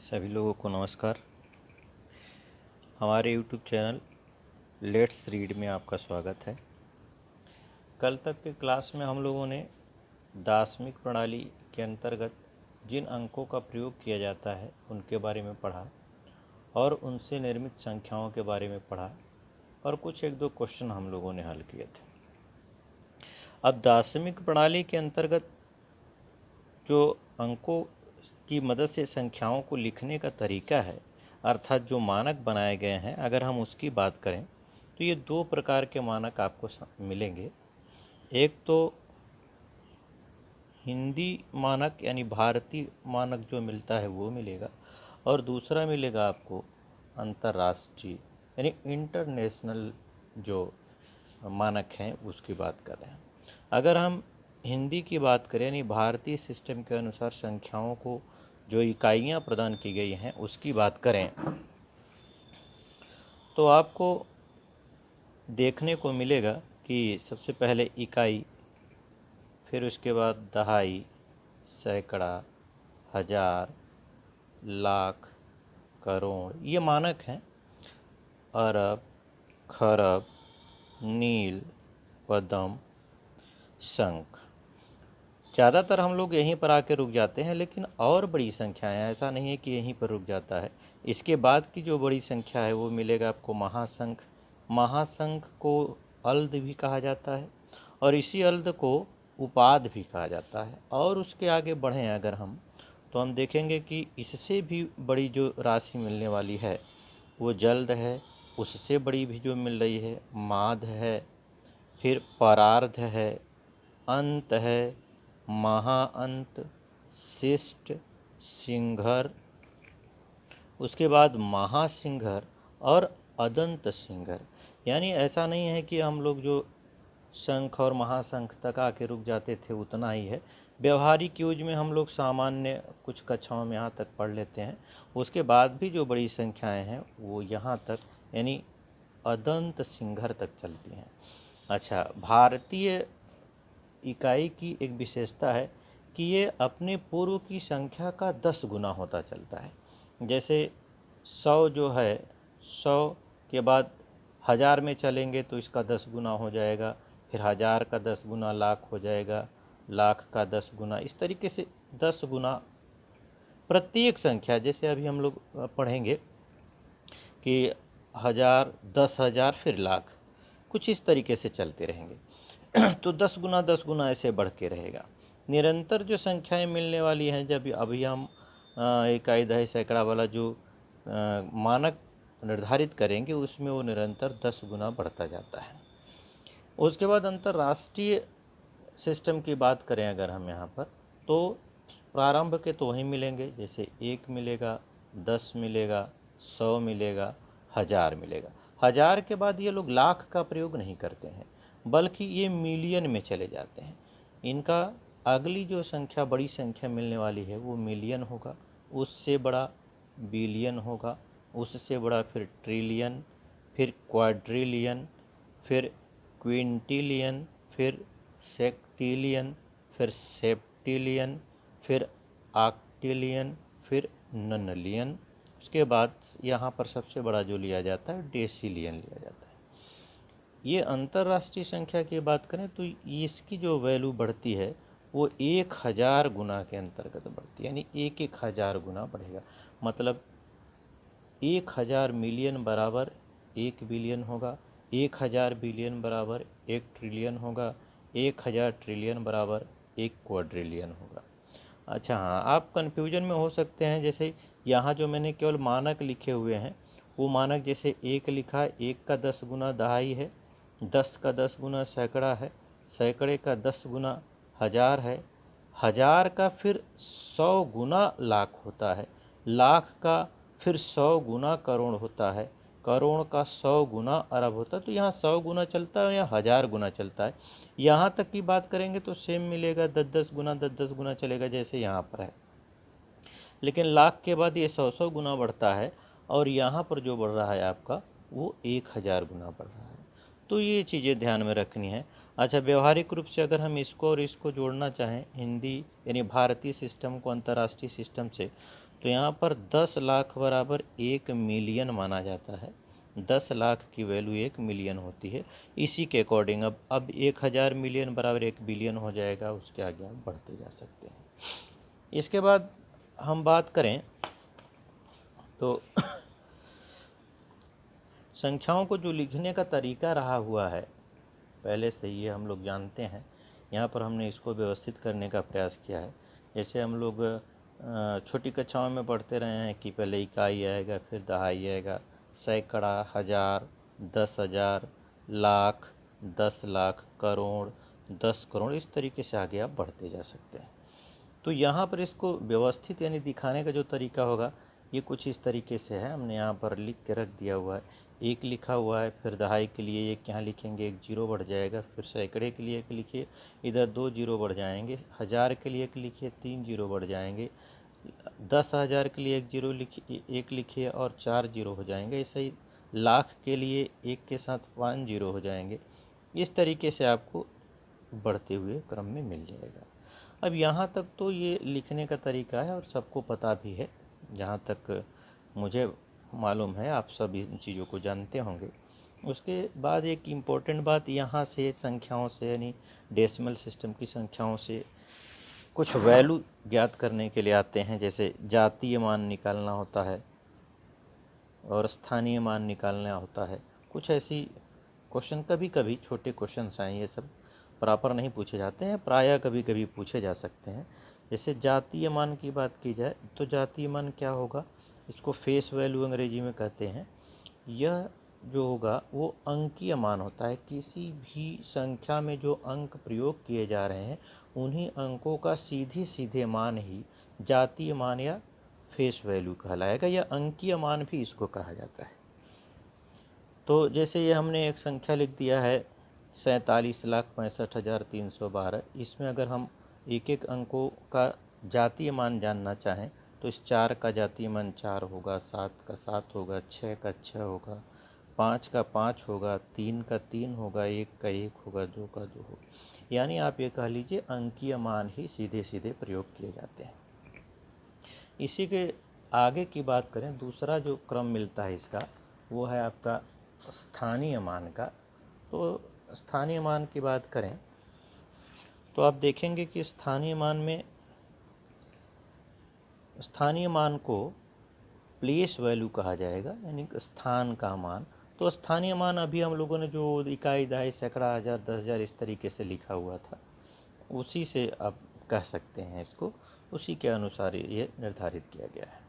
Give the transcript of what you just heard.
सभी लोगों को नमस्कार। हमारे YouTube चैनल लेट्स रीड में आपका स्वागत है। कल तक के क्लास में हम लोगों ने दार्शनिक प्रणाली के अंतर्गत जिन अंकों का प्रयोग किया जाता है उनके बारे में पढ़ा और उनसे निर्मित संख्याओं के बारे में पढ़ा और कुछ एक दो क्वेश्चन हम लोगों ने हल किए थे। अब दार्शनिक प्रणाली के अंतर्गत जो अंकों की मदद से संख्याओं को लिखने का तरीका है, अर्थात जो मानक बनाए गए हैं, अगर हम उसकी बात करें तो ये दो प्रकार के मानक आपको मिलेंगे। एक तो हिंदी मानक यानी भारतीय मानक जो मिलता है वो मिलेगा, और दूसरा मिलेगा आपको अंतर्राष्ट्रीय यानी इंटरनेशनल जो मानक हैं उसकी बात कर रहे हैं। अगर हम हिंदी की बात करें यानी भारतीय सिस्टम के अनुसार संख्याओं को जो इकाइयाँ प्रदान की गई हैं उसकी बात करें तो आपको देखने को मिलेगा कि सबसे पहले इकाई, फिर उसके बाद दहाई, सैकड़ा, हजार, लाख, करोड़, ये मानक हैं। अरब, खरब, नील, पदम, शंख। ज़्यादातर हम लोग यहीं पर आके रुक जाते हैं, लेकिन और बड़ी संख्याएं, ऐसा नहीं है कि यहीं पर रुक जाता है। इसके बाद की जो बड़ी संख्या है वो मिलेगा आपको महाशंख। महाशंख को अल्द भी कहा जाता है और इसी अल्द को उपाद भी कहा जाता है। और उसके आगे बढ़ें अगर हम तो हम देखेंगे कि इससे भी बड़ी जो राशि मिलने वाली है वो जल्द है। उससे बड़ी भी जो मिल रही है माध है, फिर परार्ध है, अंत है, महाअंत, शिष्ट, सिंघर, उसके बाद महासिंघर और अदंत सिंघर। यानी ऐसा नहीं है कि हम लोग जो शंख और महाशंख तक आके रुक जाते थे उतना ही है। व्यवहारिक यूज में हम लोग सामान्य कुछ कक्षाओं में यहाँ तक पढ़ लेते हैं, उसके बाद भी जो बड़ी संख्याएं हैं वो यहाँ तक यानी अदंत सिंघर तक चलती हैं। अच्छा, भारतीय इकाई की एक विशेषता है कि ये अपने पूर्व की संख्या का 10 गुना होता चलता है। जैसे 100 जो है, 100 के बाद हज़ार में चलेंगे तो इसका 10 गुना हो जाएगा, फिर हज़ार का 10 गुना लाख हो जाएगा, लाख का 10 गुना, इस तरीके से 10 गुना प्रत्येक संख्या। जैसे अभी हम लोग पढ़ेंगे कि हज़ार, 10,000, फिर लाख, कुछ इस तरीके से चलते रहेंगे। तो 10 गुना ऐसे बढ़ के रहेगा। निरंतर जो संख्याएं मिलने वाली हैं, जब अभी हम इकाई, दहाई, सैकड़ा वाला जो मानक निर्धारित करेंगे उसमें वो निरंतर 10 गुना बढ़ता जाता है। उसके बाद अंतर्राष्ट्रीय सिस्टम की बात करें अगर हम यहाँ पर तो प्रारंभ के तो वहीं मिलेंगे, जैसे 1 मिलेगा, 10 मिलेगा, 100 मिलेगा, हज़ार मिलेगा। हज़ार के बाद ये लोग लाख का प्रयोग नहीं करते हैं, बल्कि ये मिलियन में चले जाते हैं। इनका अगली जो संख्या, बड़ी संख्या मिलने वाली है वो मिलियन होगा, उससे बड़ा बिलियन होगा, उससे बड़ा फिर ट्रिलियन, फिर क्वाड्रिलियन, फिर क्विंटिलियन, फिर सेक्टिलियन, फिर सेप्टिलियन, फिर आक्टिलियन, फिर ननलियन। उसके बाद यहाँ पर सबसे बड़ा जो लिया जाता है डेसिलियन लिया जाता है। ये अंतर्राष्ट्रीय संख्या की बात करें तो इसकी जो वैल्यू बढ़ती है वो 1000 गुना के अंतर्गत बढ़ती है, यानी 1000 गुना बढ़ेगा। मतलब 1000 मिलियन बराबर 1 बिलियन होगा, 1000 बिलियन बराबर 1 ट्रिलियन होगा, 1000 ट्रिलियन बराबर 1 क्वाड्रिलियन होगा। अच्छा हाँ, आप कन्फ्यूजन में हो सकते हैं। जैसे यहाँ जो मैंने केवल मानक लिखे हुए हैं वो मानक, जैसे 1 लिखा है, 1 का 10 गुना दहाई है, 10 का 10 गुना सैकड़ा है, सैकड़े का 10 गुना हज़ार है, हज़ार का फिर 100 गुना लाख होता है, लाख का फिर 100 गुना करोड़ होता है, करोड़ का 100 गुना अरब होता है। तो यहाँ 100 गुना चलता है या 1000 गुना चलता है। यहाँ तक की बात करेंगे तो सेम मिलेगा, 10-10 गुना 10-10 गुना चलेगा जैसे यहाँ पर है। लेकिन लाख के बाद ये 100-100 गुना बढ़ता है और यहाँ पर जो बढ़ रहा है आपका वो 1000 गुना बढ़ रहा है। तो ये चीज़ें ध्यान में रखनी है। अच्छा, व्यवहारिक रूप से अगर हम इसको और इसको जोड़ना चाहें, हिंदी यानी भारतीय सिस्टम को अंतर्राष्ट्रीय सिस्टम से, तो यहाँ पर 10 लाख बराबर 1 मिलियन माना जाता है। 10 लाख की वैल्यू 1 मिलियन होती है। इसी के अकॉर्डिंग अब 1000 मिलियन बराबर 1 बिलियन हो जाएगा, उसके आगे आप बढ़ते जा सकते हैं। इसके बाद हम बात करें तो संख्याओं को जो लिखने का तरीका रहा हुआ है पहले से ये हम लोग जानते हैं। यहाँ पर हमने इसको व्यवस्थित करने का प्रयास किया है। जैसे हम लोग छोटी कक्षाओं में पढ़ते रहे हैं कि पहले इकाई आएगा, फिर दहाई आएगा, सैकड़ा, हज़ार, 10,000, लाख, 10 लाख, करोड़, 10 करोड़, इस तरीके से आगे आप बढ़ते जा सकते हैं। तो यहाँ पर इसको व्यवस्थित यानी दिखाने का जो तरीका होगा ये कुछ इस तरीके से है। हमने यहाँ पर लिख के रख दिया हुआ है, 1 लिखा हुआ है, फिर दहाई के लिए 1 यहाँ लिखेंगे, 1 जीरो बढ़ जाएगा, फिर सैकड़े के लिए 1 लिखिए, इधर 2 जीरो बढ़ जाएंगे, 1000 के लिए 1 लिखिए, 3 जीरो बढ़ जाएंगे, 10,000 के लिए 1 जीरो लिखिए, 1 लिखिए और 4 जीरो हो जाएंगे। ऐसे ही लाख के लिए 1 के साथ 5 जीरो हो जाएंगे। इस तरीके से आपको बढ़ते हुए क्रम में मिल जाएगा। अब यहाँ तक तो ये लिखने का तरीका है और सबको पता भी है। जहाँ तक मुझे मालूम है आप सब इन चीज़ों को जानते होंगे। उसके बाद एक इम्पोर्टेंट बात यहाँ से संख्याओं से यानी डेसिमल सिस्टम की संख्याओं से कुछ वैल्यू ज्ञात करने के लिए आते हैं। जैसे जातीय मान निकालना होता है और स्थानीय मान निकालना होता है। कुछ ऐसी क्वेश्चन कभी कभी छोटे क्वेश्चंस आए, ये सब प्रॉपर नहीं पूछे जाते हैं, प्रायः कभी कभी पूछे जा सकते हैं। जैसे जातीय मान की बात की जाए तो जातीय मान क्या होगा, इसको फेस वैल्यू अंग्रेजी में कहते हैं। यह जो होगा वो अंकीय मान होता है। किसी भी संख्या में जो अंक प्रयोग किए जा रहे हैं उन्हीं अंकों का सीधे सीधे मान ही जातीय मान या फेस वैल्यू कहलाएगा, या अंकीय मान भी इसको कहा जाता है। तो जैसे ये हमने एक संख्या लिख दिया है 47,65,312। इसमें अगर हम एक एक अंकों का जातीय मान जानना चाहें तो इस 4 का जातीय मान 4 होगा, 7 का 7 होगा, 6 का 6 होगा, 5 का 5 होगा, 3 का 3 होगा, 1 का 1 होगा, 2 का 2 होगा। यानी आप ये कह लीजिए अंकीय मान ही सीधे सीधे प्रयोग किए जाते हैं। इसी के आगे की बात करें, दूसरा जो क्रम मिलता है इसका वो है आपका स्थानीय मान का। तो स्थानीय मान की बात करें तो आप देखेंगे कि स्थानीय मान को प्लेस वैल्यू कहा जाएगा, यानी स्थान का मान। तो स्थानीय मान अभी हम लोगों ने जो इकाई, दहाई, सैकड़ा, हज़ार, 10,000 इस तरीके से लिखा हुआ था उसी से आप कह सकते हैं इसको, उसी के अनुसार ये निर्धारित किया गया है।